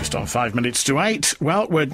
Just on 5 minutes to 8. Well, we're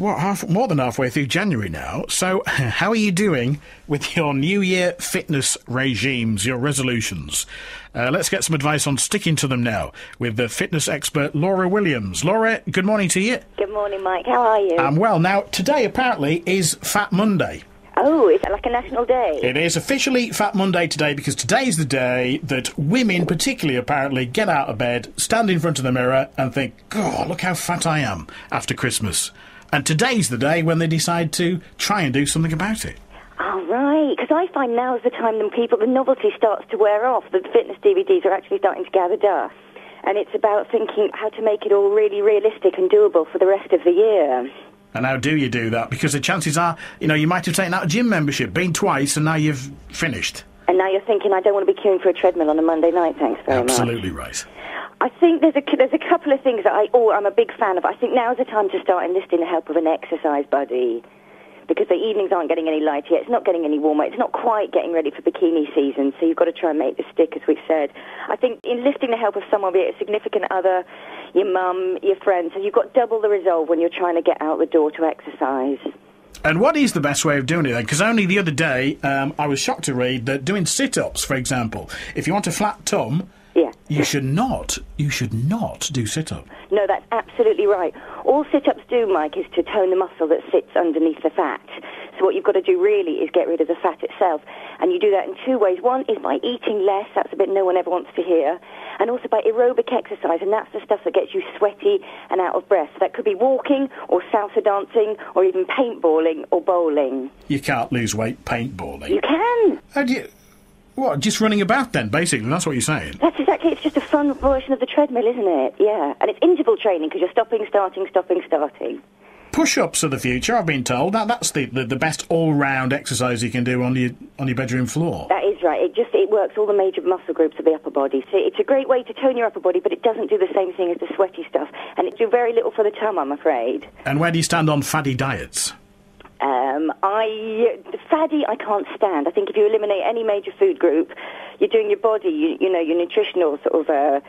more than halfway through January now. So, how are you doing with your New Year fitness regimes, your resolutions? Let's get some advice on sticking to them now with the fitness expert Laura Williams. Laura, good morning to you. Good morning, Mike. How are you? Well, now, today apparently is Fat Monday. Oh, is it like a national day? It is officially Fat Monday today because today's the day that women particularly apparently get out of bed, stand in front of the mirror and think, God, look how fat I am after Christmas. And today's the day when they decide to try and do something about it. Oh, right, because I find now is the time when the novelty starts to wear off. The fitness DVDs are actually starting to gather dust. And it's about thinking how to make it all really realistic and doable for the rest of the year. And how do you do that? Because the chances are, you might have taken out a gym membership, been twice, and now you've finished. And now you're thinking, I don't want to be queuing for a treadmill on a Monday night, thanks very much. Absolutely right. I think there's a couple of things that I'm a big fan of. I think now's the time to start enlisting the help of an exercise buddy. Because the evenings aren't getting any lighter yet. It's not getting any warmer. It's not quite getting ready for bikini season, so you've got to try and make this stick, as we've said. I think enlisting the help of someone, be it a significant other, your mum, your friends, so you've got double the resolve when you're trying to get out the door to exercise. And what is the best way of doing it then? Because only the other day I was shocked to read that doing sit-ups, for example, if you want a flat tum, yeah. You should not do sit-up. No, that's absolutely right. All sit-ups do, Mike, is to tone the muscle that sits underneath the fat. So what you've got to do really is get rid of the fat itself. And you do that in two ways. One is by eating less. That's a bit no one ever wants to hear. And also by aerobic exercise. And that's the stuff that gets you sweaty and out of breath. So that could be walking or salsa dancing or even paintballing or bowling. You can't lose weight paintballing. You can. How do you... What, just running about then, basically? That's what you're saying? That's exactly, it's just a fun version of the treadmill, isn't it? Yeah. And it's interval training because you're stopping, starting. Push-ups are the future, I've been told. That's the best all-round exercise you can do on your bedroom floor. That is right. It works all the major muscle groups of the upper body. So it's a great way to tone your upper body, but it doesn't do the same thing as the sweaty stuff. And it do very little for the tum, I'm afraid. And where do you stand on faddy diets? Faddy, I can't stand. I think if you eliminate any major food group, you're doing your body, your nutritional the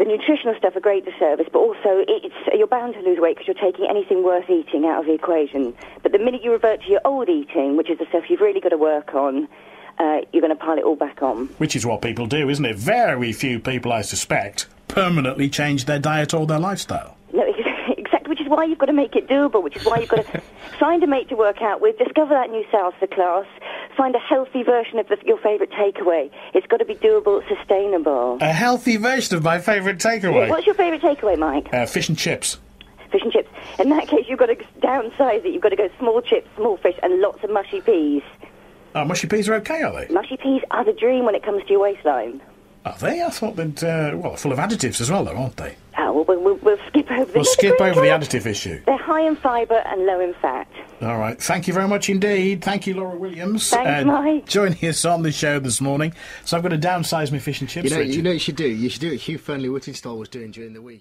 nutritional stuff a great disservice, but also you're bound to lose weight because you're taking anything worth eating out of the equation. But the minute you revert to your old eating, which is the stuff you've really got to work on, you're going to pile it all back on. Which is what people do, isn't it? Very few people, I suspect, permanently change their diet or their lifestyle. No, exactly, which is why you've got to make it doable, which is why you've got to find a mate to work out with, discover that new salsa class, find a healthy version of your favourite takeaway. It's got to be doable, sustainable. A healthy version of my favourite takeaway? What's your favourite takeaway, Mike? Fish and chips. Fish and chips. In that case, you've got to downsize it. You've got to go small chips, small fish, and lots of mushy peas. Oh, mushy peas are okay, are they? Mushy peas are the dream when it comes to your waistline. Are they? I thought that, full of additives as well, though, aren't they? Oh, well, we'll skip over the... We'll skip over the additive issue. They're high in fibre and low in fat. All right. Thank you very much indeed. Thank you, Laura Williams. Thanks, Mike. Joining us on the show this morning. So I've got to downsize my fish and chips. You know what you should do? You should do what Hugh Fernley-Whittingstall was doing during the week.